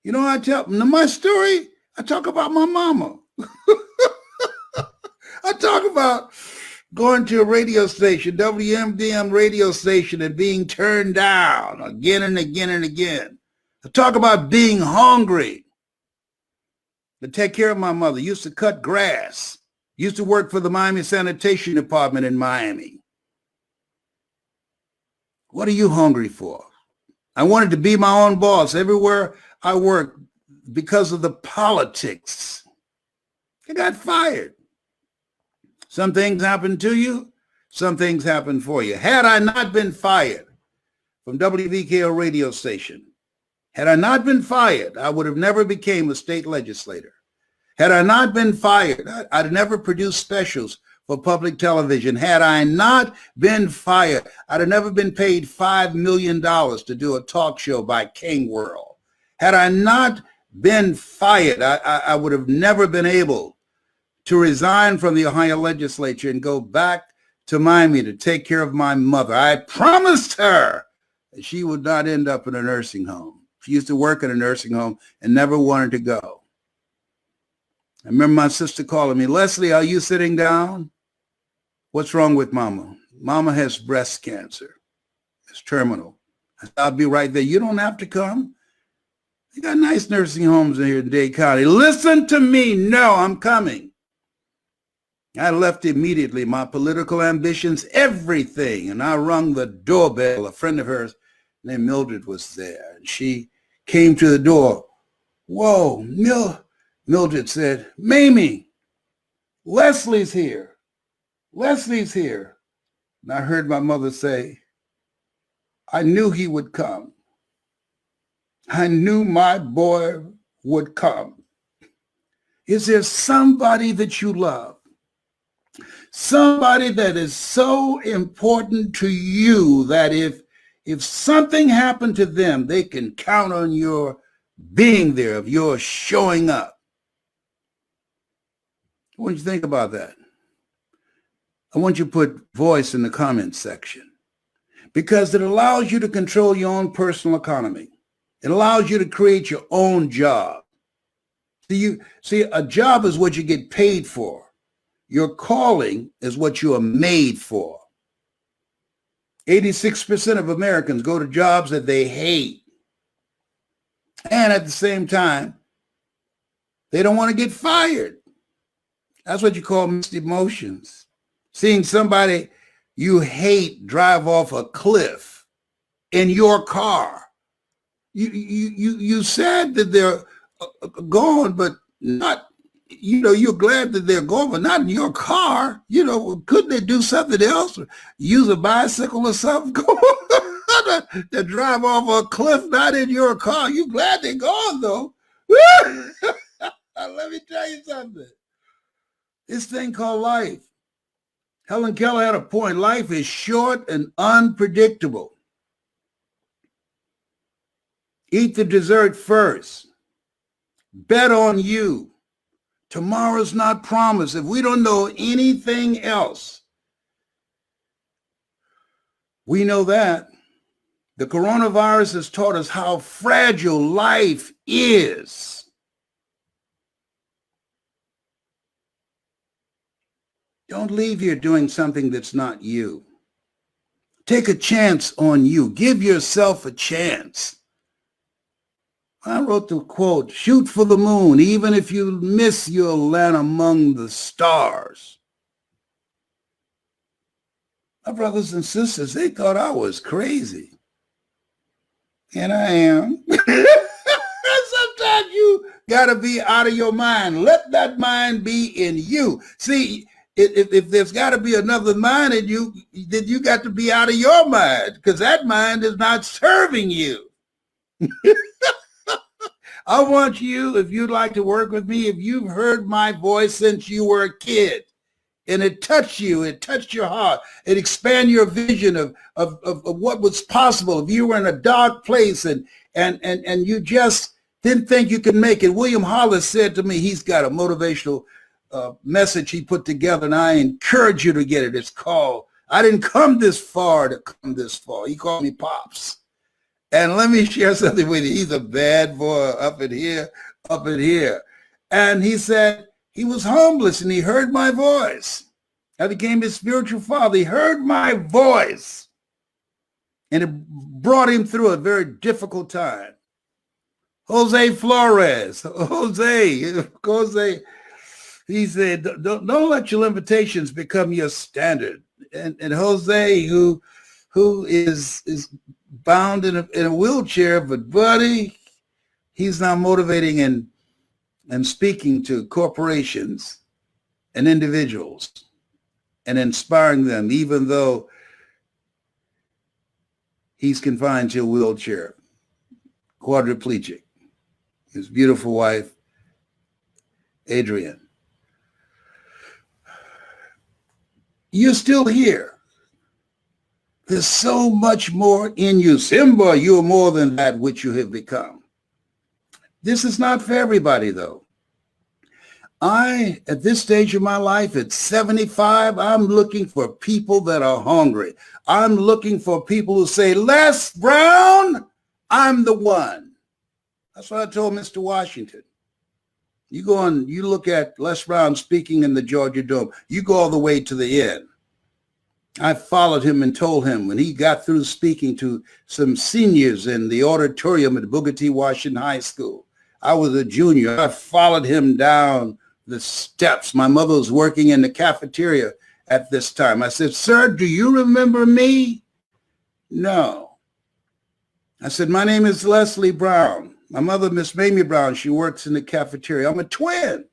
You know, I tell my story, I talk about my mama. I talk about going to a radio station, WMDM radio station, and being turned down again and again and again. I talk about being hungry to take care of my mother. Used to cut grass. Used to work for the Miami Sanitation Department in Miami. What are you hungry for? I wanted to be my own boss everywhere I worked because of the politics. I got fired. Some things happen to you. Some things happen for you. Had I not been fired from WVKO radio station, had I not been fired, I would have never became a state legislator. Had I not been fired, I'd never produced specials for public television. Had I not been fired, I'd have never been paid $5 million to do a talk show by King World. Had I not been fired, I would have never been able to resign from the Ohio legislature and go back to Miami to take care of my mother. I promised her that she would not end up in a nursing home. She used to work in a nursing home and never wanted to go. I remember my sister calling me, Leslie, are you sitting down? What's wrong with Mama? Mama has breast cancer. It's terminal. I said, I'll be right there. You don't have to come. They got nice nursing homes in here in Dade County. Listen to me. No, I'm coming. I left immediately, my political ambitions, everything. And I rung the doorbell. A friend of hers named Mildred was there. And she came to the door. Whoa, Mildred said, Mamie, Leslie's here. Leslie's here. And I heard my mother say, I knew he would come. I knew my boy would come. Is there somebody that you love? Somebody that is so important to you that if something happened to them, they can count on your being there, of your showing up. What do you think about that? I want you to put voice in the comments section because it allows you to control your own personal economy. It allows you to create your own job. See, a job is what you get paid for. Your calling is what you are made for. 86% of Americans go to jobs that they hate. And at the same time, they don't want to get fired. That's what you call mixed emotions. Seeing somebody you hate drive off a cliff in your car. You sad that they're gone, but not, you're glad that they're gone, but not in your car. Couldn't they do something else? Use a bicycle or something? To drive off a cliff, not in your car. You glad they're gone, though. Let me tell you something. This thing called life. Helen Keller had a point. Life is short and unpredictable. Eat the dessert first. Bet on you. Tomorrow's not promised. If we don't know anything else, we know that the coronavirus has taught us how fragile life is. Don't leave here doing something that's not you. Take a chance on you. Give yourself a chance. I wrote the quote, shoot for the moon. Even if you miss, you'll land among the stars. My brothers and sisters, they thought I was crazy. And I am. Sometimes you got to be out of your mind. Let that mind be in you. See, if there's got to be another mind in you, then you got to be out of your mind because that mind is not serving you. I want you, if you'd like to work with me, if you've heard my voice since you were a kid and it touched you, it touched your heart, it expanded your vision of what was possible. If you were in a dark place and you just didn't think you could make it. William Hollis said to me, he's got a motivational message he put together, and I encourage you to get it. It's called, I didn't come this far to come this far. He called me Pops. And let me share something with you. He's a bad boy up in here, up in here. And he said he was homeless and he heard my voice. I became his spiritual father. He heard my voice. And it brought him through a very difficult time. Jose Flores, Jose, he said, don't let your limitations become your standard. And Jose, who is bound in a wheelchair, but buddy, he's now motivating and speaking to corporations and individuals and inspiring them, even though he's confined to a wheelchair, quadriplegic. His beautiful wife, Adrian. You're still here. There's so much more in you. Simba, you are more than that which you have become. This is not for everybody, though. At this stage of my life, at 75, I'm looking for people that are hungry. I'm looking for people who say, Les Brown, I'm the one. That's what I told Mr. Washington. You go on, you look at Les Brown speaking in the Georgia Dome. You go all the way to the end. I followed him and told him when he got through speaking to some seniors in the auditorium at Booker T. Washington High School. I was a junior. I followed him down the steps. My mother was working in the cafeteria at this time. I said, sir, do you remember me? No. I said, my name is Leslie Brown. My mother, Miss Mamie Brown, she works in the cafeteria. I'm a twin.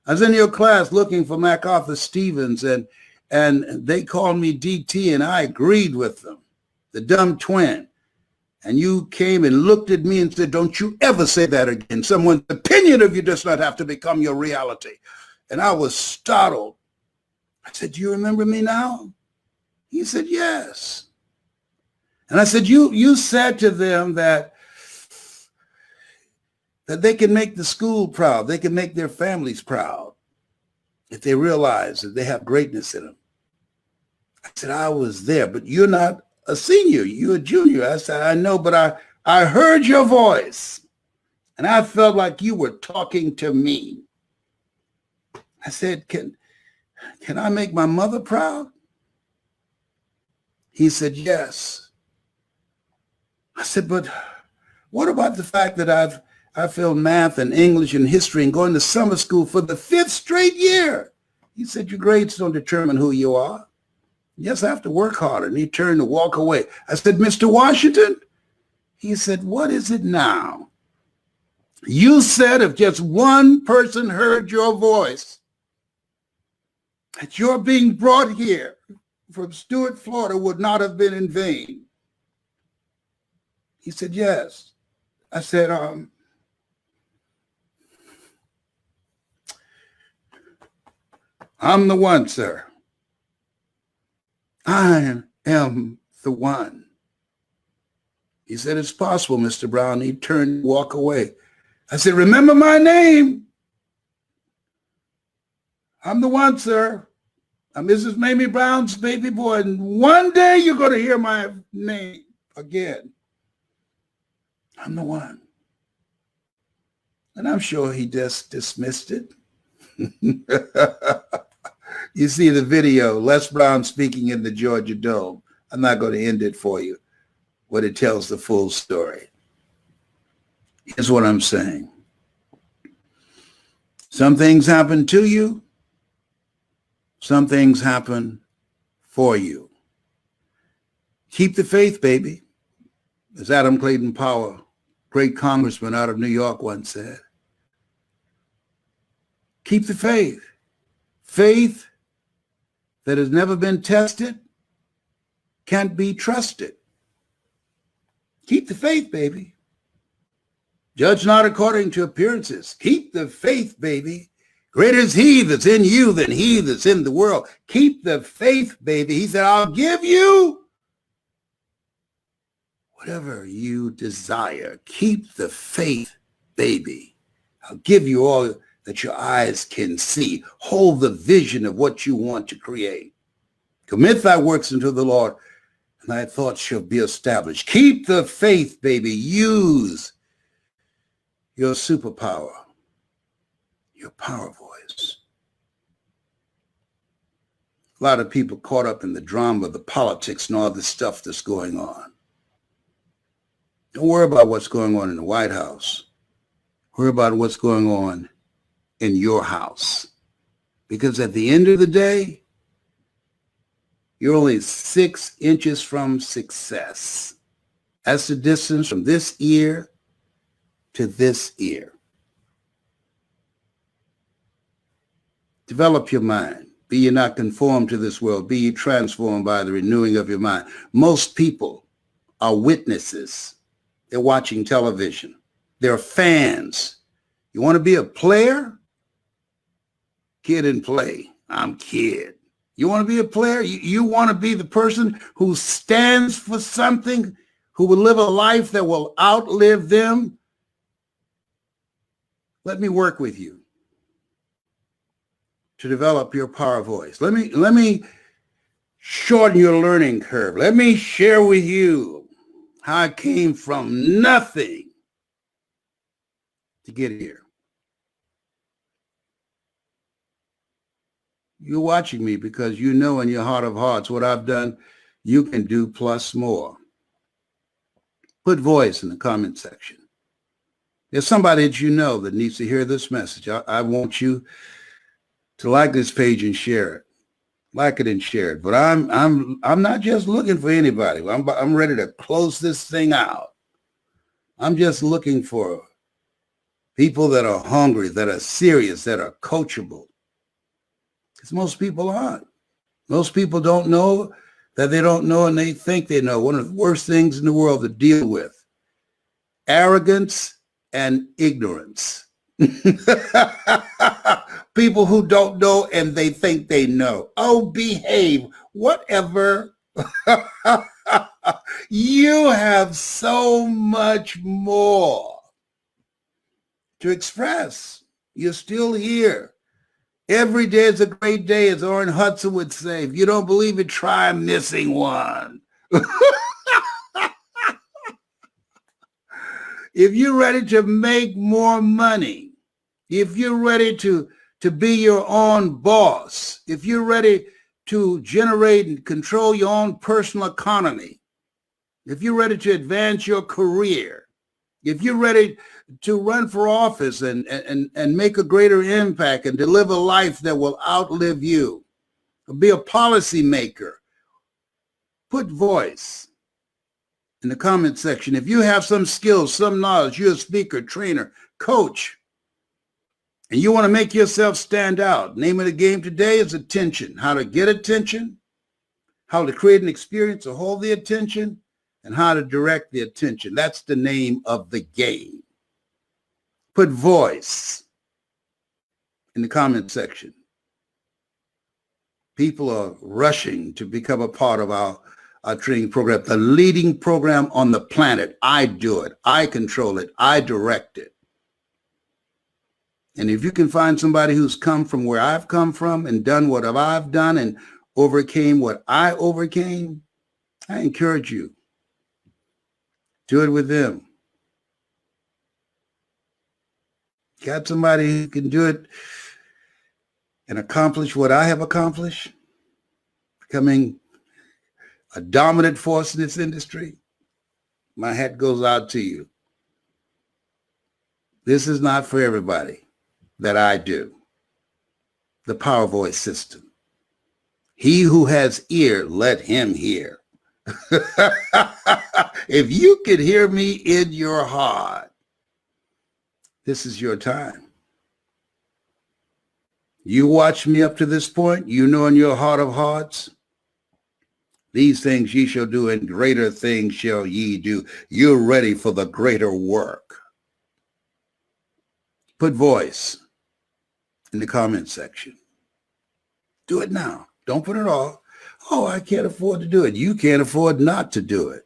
I was in your class looking for MacArthur Stevens, and they called me DT, and I agreed with them, the dumb twin. And you came and looked at me and said, don't you ever say that again. Someone's opinion of you does not have to become your reality. And I was startled. I said, do you remember me now? He said, yes. And I said, you said to them that they can make the school proud. They can make their families proud if they realize that they have greatness in them. I said, I was there, but you're not a senior. You're a junior. I said, I know, but I heard your voice, and I felt like you were talking to me. I said, can I make my mother proud? He said, yes. I said, but what about the fact that I failed math and English and history and going to summer school for the 5th straight year? He said, your grades don't determine who you are. You just have to work harder. And he turned to walk away. I said, Mr. Washington? He said, what is it now? You said if just one person heard your voice, that your being brought here from Stuart, Florida would not have been in vain. He said, yes. I said, I'm the one, sir. I am the one. He said, it's possible, Mr. Brown. He turned and walked away. I said, remember my name. I'm the one, sir. I'm Mrs. Mamie Brown's baby boy. And one day you're going to hear my name again. I'm the one. And I'm sure he just dismissed it. You see the video, Les Brown speaking in the Georgia Dome. I'm not going to end it for you, but it tells the full story. Here's what I'm saying. Some things happen to you. Some things happen for you. Keep the faith, baby. As Adam Clayton Powell, great congressman out of New York, once said. Keep the faith. Faith that has never been tested can't be trusted. Keep the faith, baby. Judge not according to appearances. Keep the faith, baby. Greater is he that's in you than he that's in the world. Keep the faith, baby. He said, I'll give you whatever you desire. Keep the faith, baby. I'll give you all that your eyes can see. Hold the vision of what you want to create. Commit thy works unto the Lord. and thy thoughts shall be established. Keep the faith, baby. Use your superpower, your power voice. A lot of people caught up in the drama, the politics, and all this stuff that's going on. Don't worry about what's going on in the White House. Worry about what's going on in your house. Because at the end of the day, you're only 6 inches from success. That's the distance from this ear to this ear. Develop your mind. Be ye not conformed to this world. Be ye transformed by the renewing of your mind. Most people are witnesses. They're watching television. They're fans. You want to be a player? Kid and play. I'm kid. You want to be a player? You want to be the person who stands for something, who will live a life that will outlive them? Let me work with you to develop your power voice. Let me shorten your learning curve. Let me share with you how I came from nothing to get here. You're watching me because you know in your heart of hearts what I've done, you can do plus more. Put voice in the comment section. There's somebody that you know that needs to hear this message. I want you to like this page and share it. Like it and share it. But I'm not just looking for anybody. I'm ready to close this thing out. I'm just looking for people that are hungry, that are serious, that are coachable. Because most people aren't. Most people don't know that they don't know and they think they know. One of the worst things in the world to deal with. Arrogance and ignorance. People who don't know and they think they know. Oh, behave. Whatever. You have so much more to express. You're still here. Every day is a great day, as Orrin Hudson would say. If you don't believe it, try missing one. If you're ready to make more money, if you're ready to be your own boss, if you're ready to generate and control your own personal economy, if you're ready to advance your career, if you're ready to run for office and make a greater impact and to live a life that will outlive you, be a policymaker, put voice in the comment section. If you have some skills, some knowledge, you're a speaker, trainer, coach, and you want to make yourself stand out. Name of the game today is attention. How to get attention, how to create an experience to hold the attention, and how to direct the attention. That's the name of the game. Put voice in the comment section. People are rushing to become a part of our training program, the leading program on the planet. I do it. I control it. I direct it. And if you can find somebody who's come from where I've come from and done what I've done and overcame what I overcame, I encourage you. Do it with them. Got somebody who can do it and accomplish what I have accomplished, becoming a dominant force in this industry? My hat goes out to you. This is not for everybody that I do. The Power Voice system. He who has ear, let him hear. If you could hear me in your heart, this is your time. You watch me up to this point, you know in your heart of hearts, these things ye shall do and greater things shall ye do. You're ready for the greater work. Put voice in the comment section. Do it now. Don't put it off. Oh, I can't afford to do it. You can't afford not to do it.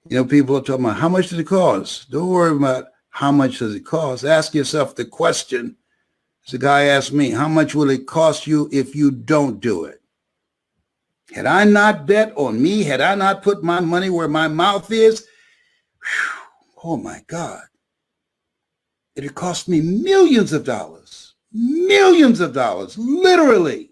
You know, people are talking about how much does it cost? Don't worry about how much does it cost. Ask yourself the question. As a guy asked me, how much will it cost you if you don't do it? Had I not bet on me, had I not put my money where my mouth is, oh my God, it had cost me millions of dollars, literally.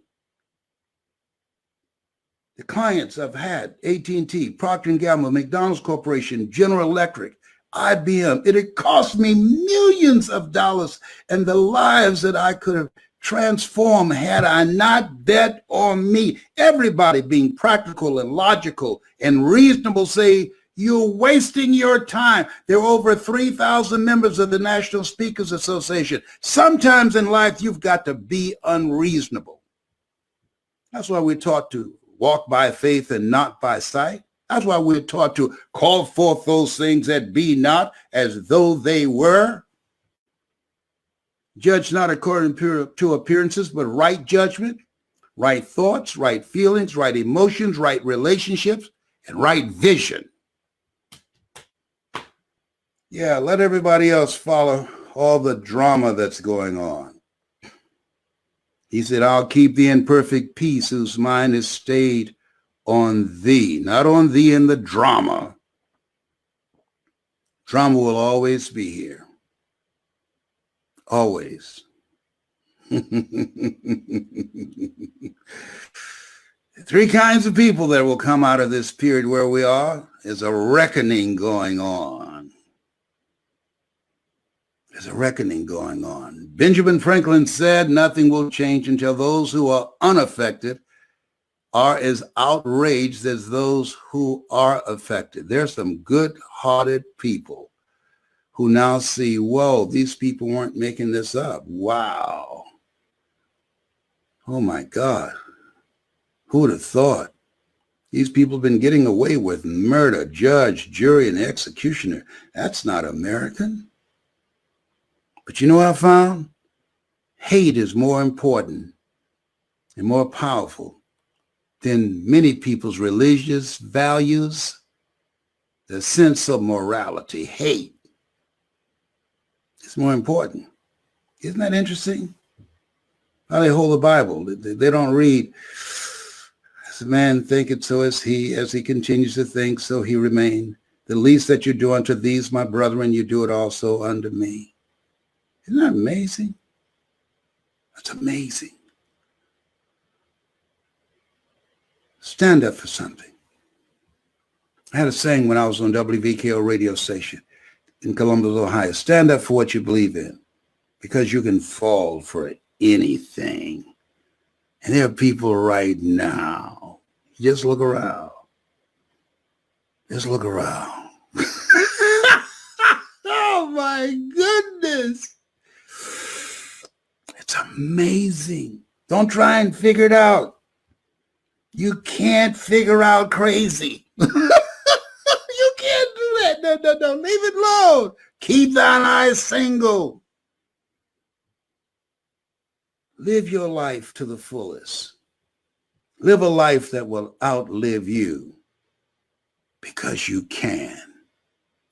The clients I've had, AT&T, Procter & Gamble, McDonald's Corporation, General Electric, IBM, it had cost me millions of dollars and the lives that I could have transformed had I not bet on me. Everybody being practical and logical and reasonable say, you're wasting your time. There are over 3,000 members of the National Speakers Association. Sometimes in life, you've got to be unreasonable. That's why we're taught to walk by faith and not by sight. That's why we're taught to call forth those things that be not as though they were. Judge not according to appearances, but right judgment, right thoughts, right feelings, right emotions, right relationships, and right vision. Yeah, let everybody else follow all the drama that's going on. He said, I'll keep thee in perfect peace whose mind is stayed on thee, not on thee in the drama. Drama will always be here. Always. Three kinds of people that will come out of this period where we are. There's a reckoning going on. There's a reckoning going on. Benjamin Franklin said nothing will change until those who are unaffected are as outraged as those who are affected. There's some good-hearted people who now see, whoa, these people weren't making this up. Wow. Oh my God. Who would have thought? These people have been getting away with murder, judge, jury, and executioner. That's not American. But you know what I found? Hate is more important and more powerful than many people's religious values, the sense of morality. Hate is more important. Isn't that interesting? How they hold the Bible. They don't read, as a man thinketh, so as he continues to think, so he remain. The least that you do unto these, my brethren, you do it also unto me. Isn't that amazing? That's amazing. Stand up for something. I had a saying when I was on WVKO radio station in Columbus, Ohio. Stand up for what you believe in, because you can fall for anything. And there are people right now. Just look around. Just look around. Oh my goodness. It's amazing. Don't try and figure it out. You can't figure out crazy. You can't do that. No. Leave it alone. Keep thine eyes single. Live your life to the fullest. Live a life that will outlive you, because you can.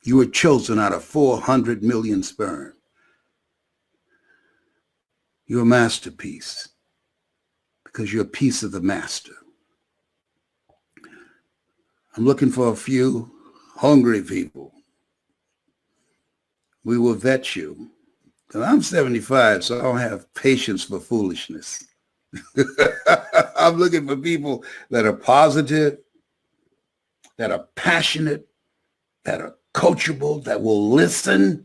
You were chosen out of 400 million sperm. You're a masterpiece because you're a piece of the master. I'm looking for a few hungry people. We will vet you. And I'm 75, so I don't have patience for foolishness. I'm looking for people that are positive, that are passionate, that are coachable, that will listen,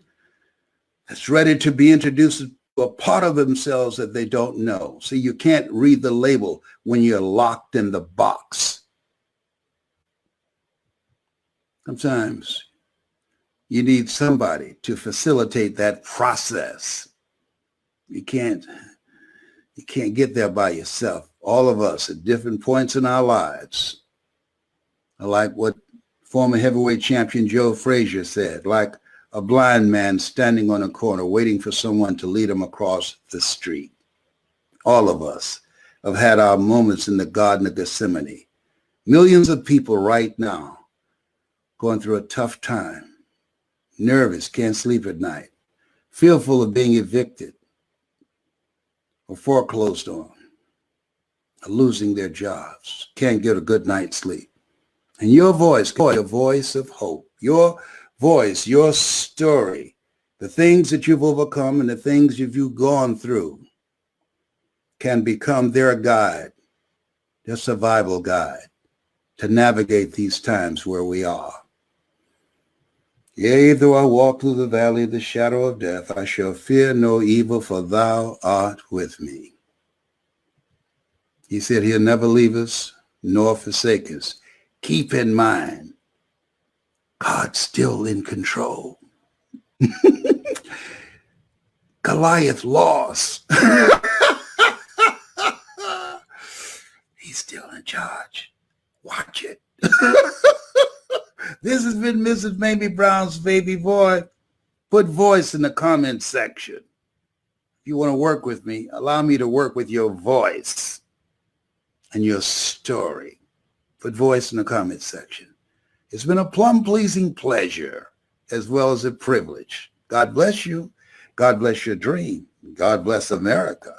that's ready to be introduced to a part of themselves that they don't know. See, you can't read the label when you're locked in the box. Sometimes you need somebody to facilitate that process. You can't get there by yourself. All of us at different points in our lives are like what former heavyweight champion Joe Frazier said, like a blind man standing on a corner waiting for someone to lead him across the street. All of us have had our moments in the Garden of Gethsemane. Millions of people right now going through a tough time, nervous, can't sleep at night, fearful of being evicted or foreclosed on. are losing their jobs, can't get a good night's sleep. And your voice of hope, your voice, your story, the things that you've overcome and the things that you've gone through can become their guide, their survival guide to navigate these times where we are. Yea, though I walk through the valley of the shadow of death, I shall fear no evil, for thou art with me. He said he'll never leave us nor forsake us. Keep in mind, God's still in control. Goliath lost. He's still in charge. Watch it. This has been Mrs. Mamie Brown's Baby Boy. Put voice in the comment section. If you want to work with me, allow me to work with your voice and your story. Put voice in the comment section. It's been a plum-pleasing pleasure as well as a privilege. God bless you. God bless your dream. God bless America.